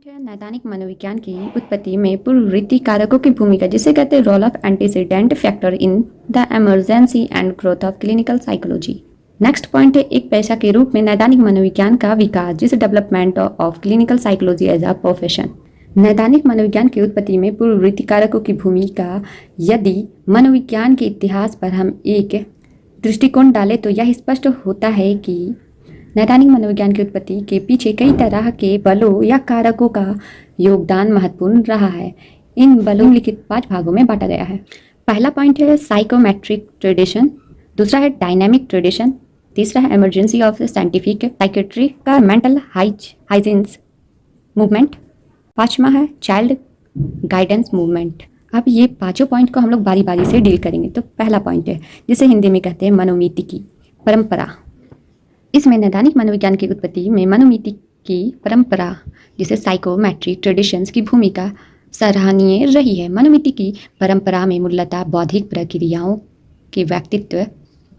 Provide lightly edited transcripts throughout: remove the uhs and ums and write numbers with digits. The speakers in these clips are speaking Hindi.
पॉइंट है नैदानिक मनोविज्ञान की उत्पत्ति में पूर्ववृत्ति कारकों की भूमिका, जिसे कहते हैं role of antecedent factor in the emergence and growth of clinical psychology. Next point है एक पेशा के रूप में नैदानिक मनोविज्ञान का विकास, जिसे development of clinical psychology as a profession. नैदानिक मनोविज्ञान की उत्पत्ति में पूर्ववृत्ति कारकों की भूमिका। यदि मनोविज्ञान के इतिहास पर हम एक दृष्टिकोण डालें तो यह स्पष्ट होता है कि नैदानिक मनोविज्ञान की उत्पत्ति के पीछे कई तरह के बलों या कारकों का योगदान महत्वपूर्ण रहा है। इन बलों लिखित 5 भागों में बांटा गया है। पहला पॉइंट है साइकोमेट्रिक ट्रेडिशन, दूसरा है डायनामिक ट्रेडिशन, तीसरा है इमरजेंसी ऑफ साइंटिफिक साइकेट्री का मेंटल हाइजीन्स मूवमेंट, पांचवा है चाइल्ड गाइडेंस मूवमेंट। अब ये पांचों पॉइंट को हम लोग बारी बारी से डील करेंगे। तो पहला पॉइंट है जिसे हिंदी में कहते हैं मनोमिति की परंपरा। इसमें नैदानिक मनोविज्ञान की उत्पत्ति में मनोमिति की परंपरा, जिसे साइकोमेट्रिक ट्रेडिशंस की भूमिका सराहनीय रही है। मनोमिति की परंपरा में मूलतः बौद्धिक प्रक्रियाओं के व्यक्तित्व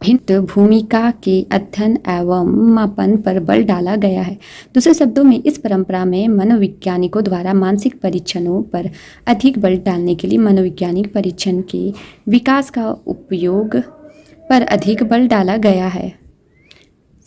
भिन्न भूमिका के अध्ययन एवं मापन पर बल डाला गया है। दूसरे शब्दों में इस परंपरा में मनोवैज्ञानिकों द्वारा मानसिक परीक्षणों पर अधिक बल डालने के लिए मनोवैज्ञानिक परीक्षण के विकास का उपयोग पर अधिक बल डाला गया है।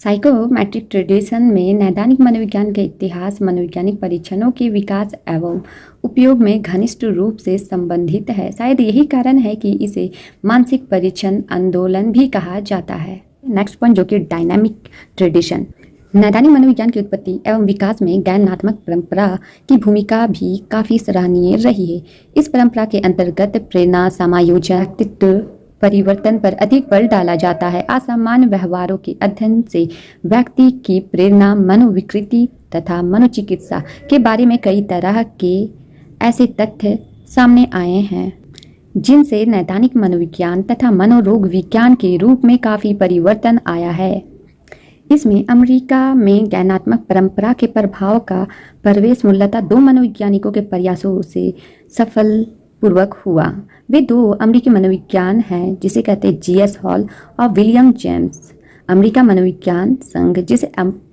साइकोमेट्रिक ट्रेडिशन में नैदानिक मनोविज्ञान के इतिहास मनोवैज्ञानिक परीक्षणों के विकास एवं उपयोग में घनिष्ठ रूप से संबंधित है। शायद यही कारण है कि इसे मानसिक परीक्षण आंदोलन भी कहा जाता है। नेक्स्ट पॉइंट जो कि डायनामिक ट्रेडिशन। नैदानिक मनोविज्ञान की उत्पत्ति एवं विकास में ज्ञानात्मक परंपरा की भूमिका भी काफ़ी सराहनीय रही है। इस परंपरा के अंतर्गत प्रेरणा समायोजन व्यक्तित्व परिवर्तन पर अधिक बल डाला जाता है। असामान्य व्यवहारों के अध्ययन से व्यक्ति की प्रेरणा, मनोविकृति तथा मनोचिकित्सा के बारे में कई तरह के ऐसे तथ्य सामने आए हैं जिनसे नैदानिक मनोविज्ञान तथा मनोरोग विज्ञान के रूप में काफ़ी परिवर्तन आया है। इसमें अमेरिका में ज्ञानात्मक परंपरा के प्रभाव का प्रवेश मूलतः 2 मनोवैज्ञानिकों के प्रयासों से सफल पूर्वक हुआ। वे 2 अमेरिकी मनोविज्ञान हैं जिसे कहते हैं G.S. हॉल और विलियम जेम्स। अमेरिका मनोविज्ञान संघ, जिसे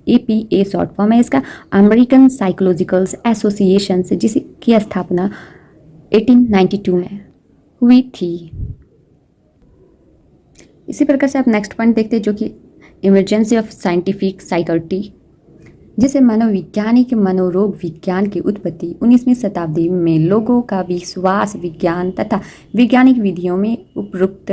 APA शॉर्ट फॉर्म है इसका, अमेरिकन साइकोलॉजिकल एसोसिएशन, जिसकी स्थापना 1892 में हुई थी। इसी प्रकार से आप नेक्स्ट पॉइंट देखते हैं जो कि इमरजेंसी ऑफ साइंटिफिक साइकेट्री, जिसे मनोवैज्ञानिक मनोरोग विज्ञान की उत्पत्ति 19वीं शताब्दी में लोगों का विश्वास विज्ञान तथा वैज्ञानिक विधियों में उपयुक्त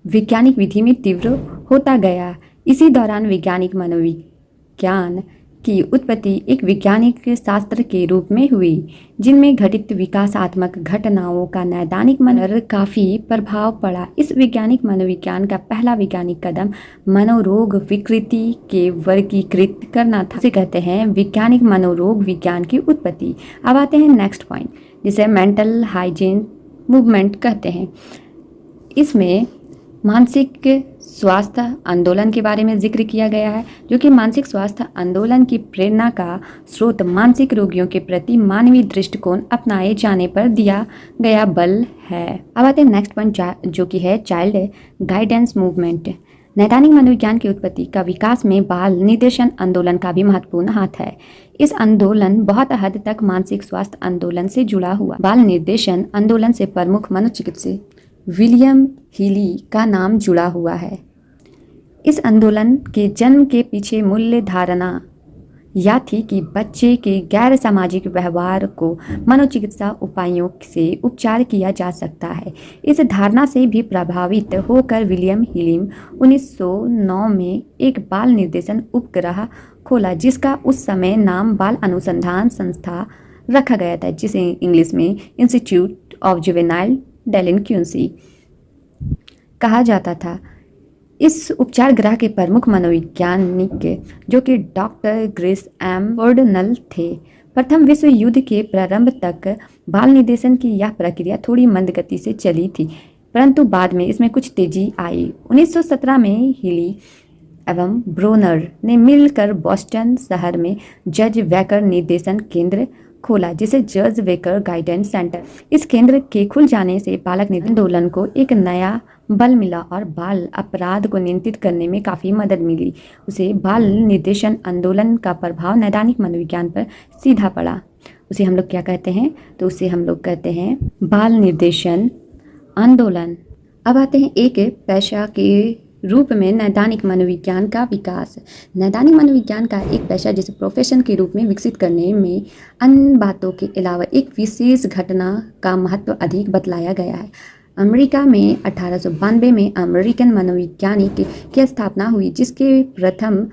वैज्ञानिक विधि में तीव्र होता गया। इसी दौरान वैज्ञानिक मनोविज्ञान की उत्पत्ति एक वैज्ञानिक शास्त्र के रूप में हुई, जिनमें घटित विकासात्मक घटनाओं का नैदानिक मन पर काफ़ी प्रभाव पड़ा। इस वैज्ञानिक मनोविज्ञान का पहला वैज्ञानिक कदम मनोरोग विकृति के वर्गीकृत करना था, जिसे कहते हैं वैज्ञानिक मनोरोग विज्ञान की उत्पत्ति। अब आते हैं नेक्स्ट पॉइंट, जिसे मेंटल हाइजीन मूवमेंट कहते हैं। इसमें मानसिक स्वास्थ्य आंदोलन के बारे में जिक्र किया गया है, जो कि मानसिक स्वास्थ्य आंदोलन की प्रेरणा का स्रोत मानसिक रोगियों के प्रति मानवीय दृष्टिकोण अपनाए जाने पर दिया गया बल है। अब आते हैं नेक्स्ट पॉइंट जो कि है चाइल्ड गाइडेंस मूवमेंट। नैदानिक मनोविज्ञान की उत्पत्ति का विकास में बाल निर्देशन आंदोलन का भी महत्वपूर्ण हाथ है। इस आंदोलन बहुत हद तक मानसिक स्वास्थ्य आंदोलन से जुड़ा हुआ। बाल निर्देशन आंदोलन से प्रमुख मनोचिकित्सक विलियम हीली का नाम जुड़ा हुआ है। इस आंदोलन के जन्म के पीछे मूल्य धारणा यह थी कि बच्चे के गैर सामाजिक व्यवहार को मनोचिकित्सा उपायों से उपचार किया जा सकता है। इस धारणा से भी प्रभावित होकर विलियम हीली 1909 में एक बाल निर्देशन उपग्रह खोला, जिसका उस समय नाम बाल अनुसंधान संस्था रखा गया था, जिसे इंग्लिश में इंस्टीट्यूट ऑफ जुवेनाइल डेलिंक्वेंसी कहा जाता था। इस उपचार गृह के प्रमुख मनोवैज्ञानिक जो कि डॉक्टर ग्रेस एम वर्डनल थे। प्रथम विश्व युद्ध के प्रारंभ तक बाल निर्देशन की यह प्रक्रिया थोड़ी मंद गति से चली थी, परंतु बाद में इसमें कुछ तेजी आई। 1917 में हीली एवं ब्रोनर ने मिलकर बोस्टन शहर में जज वेकर निर्देशन केंद्र खोला, जिसे जज वेकर गाइडेंस सेंटर। इस केंद्र के खुल जाने से बालक आंदोलन को एक नया बल मिला और बाल अपराध को नियंत्रित करने में काफ़ी मदद मिली। उसे बाल निर्देशन आंदोलन का प्रभाव नैदानिक मनोविज्ञान पर सीधा पड़ा। उसे हम लोग क्या कहते हैं? तो उसे हम लोग कहते हैं बाल निर्देशन आंदोलन। अब आते हैं एक पेशा के रूप में नैदानिक मनोविज्ञान का विकास। नैदानिक मनोविज्ञान का एक पेशा जिसे प्रोफेशन के रूप में विकसित करने में अन्य बातों के अलावा एक विशेष घटना का महत्व अधिक बतलाया गया है। अमेरिका में 1892 में अमेरिकन मनोवैज्ञानिक की स्थापना हुई, जिसके प्रथम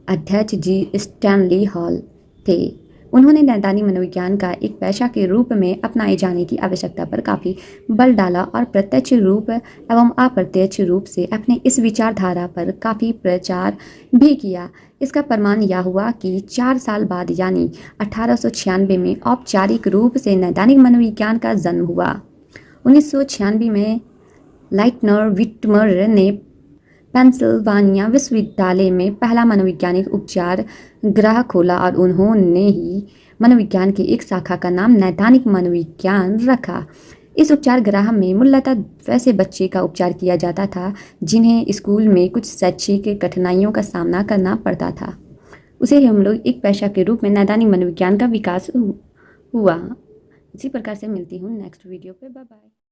अध्यक्ष जी स्टैनली हॉल थे। उन्होंने नैदानिक मनोविज्ञान का एक पेशा के रूप में अपनाए जाने की आवश्यकता पर काफ़ी बल डाला और प्रत्यक्ष रूप एवं अप्रत्यक्ष रूप से अपने इस विचारधारा पर काफ़ी प्रचार भी किया। इसका प्रमाण यह हुआ कि 4 साल बाद यानी 1896 में औपचारिक रूप से नैदानिक मनोविज्ञान का जन्म हुआ। 1996 में लाइटनर विटमर ने पेंसिल्वानिया विश्वविद्यालय में पहला मनोवैज्ञानिक उपचार गृह खोला और उन्होंने ही मनोविज्ञान की एक शाखा का नाम नैदानिक मनोविज्ञान रखा। इस उपचार गृह में मूलतः वैसे बच्चे का उपचार किया जाता था जिन्हें स्कूल में कुछ शैक्षिक कठिनाइयों का सामना करना पड़ता था। उसे हम लोग एक पेशा के रूप में नैदानिक मनोविज्ञान का विकास हुआ। इसी प्रकार से मिलती हूँ नेक्स्ट वीडियो पे। Bye bye.